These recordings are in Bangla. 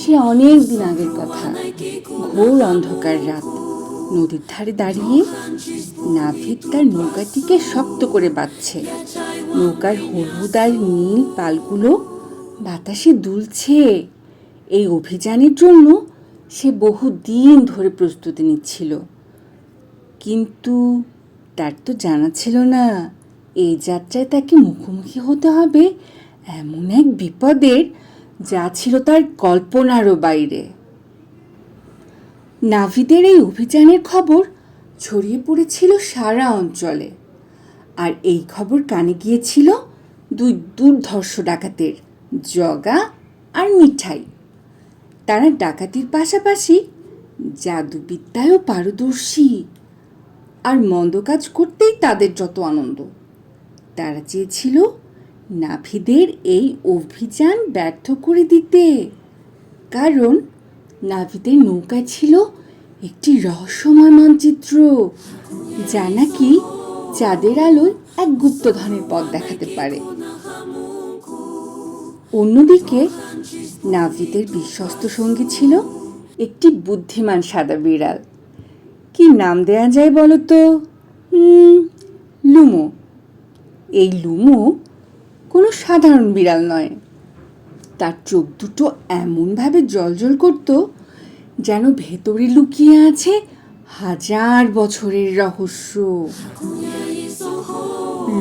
সে অনেক দিন আগের কথা। ঘোর অন্ধকার রাত। নদীর ধারে দাঁড়িয়ে নাভিদ তার নৌকাটিকে শক্ত করে বাঁধছে। নৌকার হলুদ আর নীল পালগুলো বাতাসে দুলছে। এই অভিযানের জন্য সে বহুদিন ধরে প্রস্তুতি নিচ্ছিল, কিন্তু তার তো জানা ছিল না এই যাত্রায় তাকে মুখোমুখি হতে হবে এমন এক বিপদের যা ছিল তার কল্পনারও বাইরে। নাভিদের এই অভিযানের খবর ছড়িয়ে পড়েছিল সারা অঞ্চলে, আর এই খবর কানে গিয়েছিল দুই দুর্ধর্ষ ডাকাতের, জগা আর মিঠাই। তারা ডাকাতির পাশাপাশি জাদুবিদ্যায়ও পারদর্শী, আর মন্দ কাজ করতেই তাদের যত আনন্দ। তারা চেয়েছিল নাভিদের এই অভিযান ব্যর্থ করে দিতে, কারণ নাভিদের নৌকায় ছিল একটি রহস্যময় মানচিত্র, যা নাকি চাঁদের আলোয় এক গুপ্তধনের পথ দেখাতে পারে। অন্যদিকে নাভিদের বিশ্বস্ত সঙ্গী ছিল একটি বুদ্ধিমান সাদা বিড়াল। কি নাম দেয়া যায় বলো তো? লুমো। এই লুমো কোনো সাধারণ বিড়াল নয়। তার চোখ দুটো এমনভাবে জ্বলজ্বল করত যেন ভেতরে লুকিয়ে আছে হাজার বছরের রহস্য।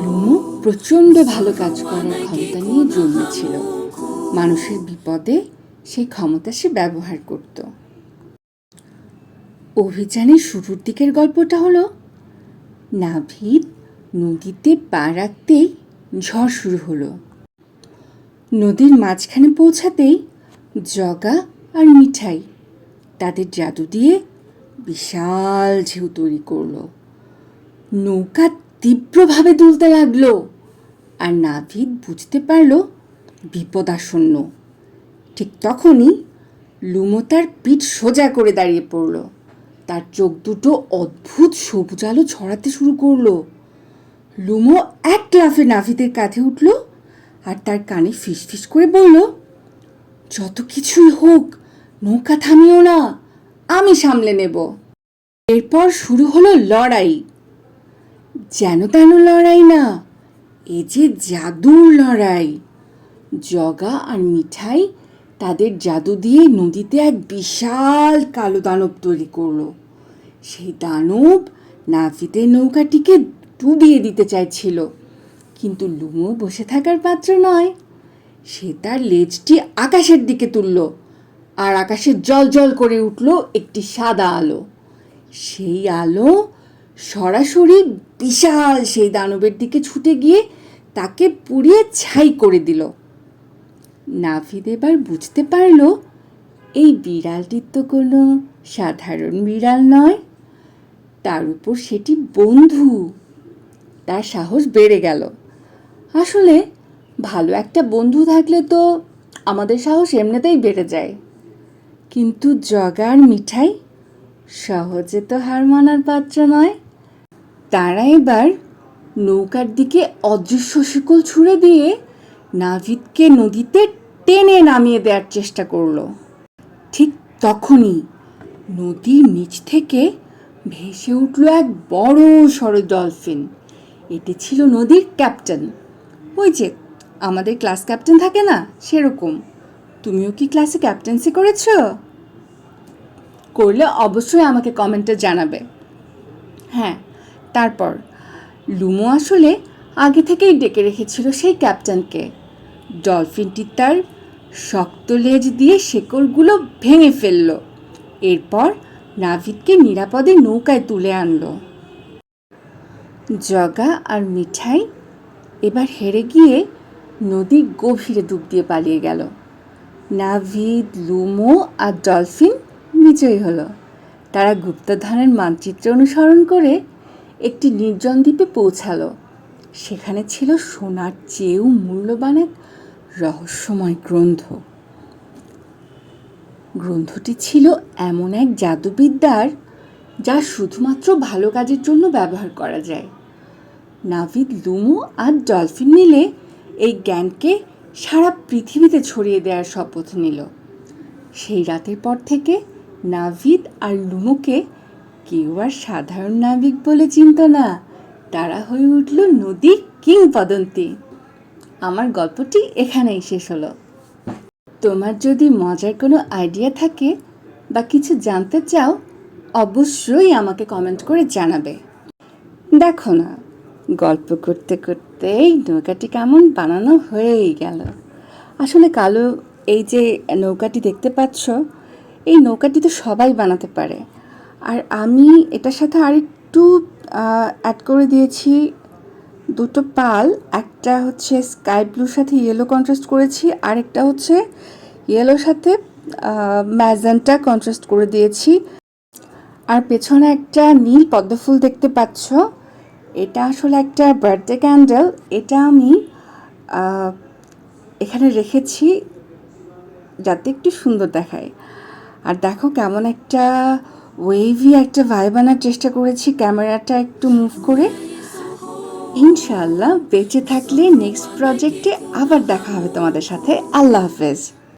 লুমো প্রচণ্ড ভালো কাজ করার ক্ষমতা নিয়ে জন্মেছিল। মানুষের বিপদে সেই ক্ষমতা সে ব্যবহার করত। অভিযানের শুরুর দিকের গল্পটা হলো, নাভিদ নদীতে পা রাখতেই ঝড় শুরু হলো। নদীর মাঝখানে পৌঁছাতেই জগা আর মিঠাই তাদের জাদু দিয়ে বিশাল ঢেউ তৈরি করলো। নৌকা তীব্রভাবে দুলতে লাগলো, আর নাভিদ বুঝতে পারল বিপদ আসন্ন। ঠিক তখনই লুমো তার পিঠ সোজা করে দাঁড়িয়ে পড়ল। তার চোখ দুটো অদ্ভুত সবুজ আলো ছড়াতে শুরু করলো। লুমো এক লাফে নাভিদের কাঁধে উঠল আর তার কানে ফিসফিস করে বলল, যত কিছুই হোক নৌকা থামিও না, আমি সামলে নেব। এরপর শুরু হলো লড়াই। যেন তেন লড়াই না, এ যে জাদুর লড়াই। জগা আর মিঠাই তাদের জাদু দিয়ে নদীতে এক বিশাল কালো দানব তৈরি করলো। সেই দানব নাভিদের নৌকাটিকে ডুবিয়ে দিতে চাইছিল, কিন্তু লুমো বসে থাকার পাত্র নয়। সে তার লেজটি আকাশের দিকে তুলল, আর আকাশে জল জল করে উঠল একটি সাদা আলো। সেই আলো সরাসরি বিশাল সেই দানবের দিকে ছুটে গিয়ে তাকে পুড়িয়ে ছাই করে দিল। নাভিদ এবার বুঝতে পারল এই বিড়ালটির তো কোনো সাধারণ বিড়াল নয়, তার উপর সেটি বন্ধু। তার সাহস বেড়ে গেল। আসলে ভালো একটা বন্ধু থাকলে তো আমাদের সাহস এমনিতেই বেড়ে যায়। কিন্তু জগা আর মিঠাই সহজে তো হার মানার পাত্র নয়। তারা এবার নৌকার দিকে অদৃশ্য শিকল ছুঁড়ে দিয়ে নাভিদকে নদীতে টেনে নামিয়ে দেওয়ার চেষ্টা করলো। ঠিক তখনই নদীর নিচ থেকে ভেসে উঠল এক বড় সড়ো ডলফিন। এটি ছিল নদীর ক্যাপ্টেন। ওই যে আমাদের ক্লাস ক্যাপ্টেন থাকে না, সেরকম। তুমিও কি ক্লাসে ক্যাপ্টেন্সি করেছ? করলে অবশ্যই আমাকে কমেন্টে জানাবে। হ্যাঁ, তারপর লুমো আসলে আগে থেকেই ডেকে রেখেছিল সেই ক্যাপ্টেনকে। ডলফিনটি তার শক্ত লেজ দিয়ে শেকলগুলো ভেঙে ফেলল। এরপর নাভিদকে নিরাপদে নৌকায় তুলে আনলো। জগা আর মিঠাই এবার হেরে গিয়ে নদীর গভীরে ডুব দিয়ে পালিয়ে গেল। নাভিদ, লুমো আর ডলফিন বিজয়ী হলো। তারা গুপ্তধনের মানচিত্র অনুসরণ করে একটি নির্জন দ্বীপে পৌঁছালো। সেখানে ছিল সোনার চেয়েও মূল্যবান এক রহস্যময় গ্রন্থ। গ্রন্থটি ছিল এমন এক জাদুবিদ্যার যা শুধুমাত্র ভালো কাজের জন্য ব্যবহার করা যায়। নাভিদ, লুমো আর ডলফিন মিলে এই জ্ঞানকে সারা পৃথিবীতে ছড়িয়ে দেওয়ার শপথ নিল। সেই রাতের পর থেকে নাভিদ আর লুমোকে কেউ আর সাধারণ নাবিক বলে চিনত না, তারা হয়ে উঠল নদীর কিংবদন্তি। আমার গল্পটি এখানেই শেষ হলো। তোমার যদি মজার কোনো আইডিয়া থাকে বা কিছু জানতে চাও, অবশ্যই আমাকে কমেন্ট করে জানাবে। দেখো না, গল্প করতে করতেই নৌকাটি কেমন বানানো হয়েই গেল। আসলে কালো, এই যে নৌকাটি দেখতে পাচ্ছ, এই নৌকাটি তো সবাই বানাতে পারে। আর আমি এটার সাথে আরেকটু অ্যাড করে দিয়েছি দুটো পাল। একটা হচ্ছে স্কাই ব্লুর সাথে ইয়েলো কন্ট্রাস্ট করেছি, আরেকটা হচ্ছে ইয়েলোর সাথে ম্যাজেন্টা কন্ট্রাস্ট করে দিয়েছি। আর পেছনে একটা নীল পদ্মফুল দেখতে পাচ্ছ, এটা আসলে একটা বার্থডে ক্যান্ডেল। এটা আমি এখানে রেখেছি যাতে একটু সুন্দর দেখায়। আর দেখো কেমন একটা ওয়েভি একটা ভাইব আনার চেষ্টা করেছি ক্যামেরাটা একটু মুভ করে। ইনশাআল্লাহ বেঁচে থাকলে নেক্সট প্রজেক্টে আবার দেখা হবে তোমাদের সাথে। আল্লাহ হাফেজ।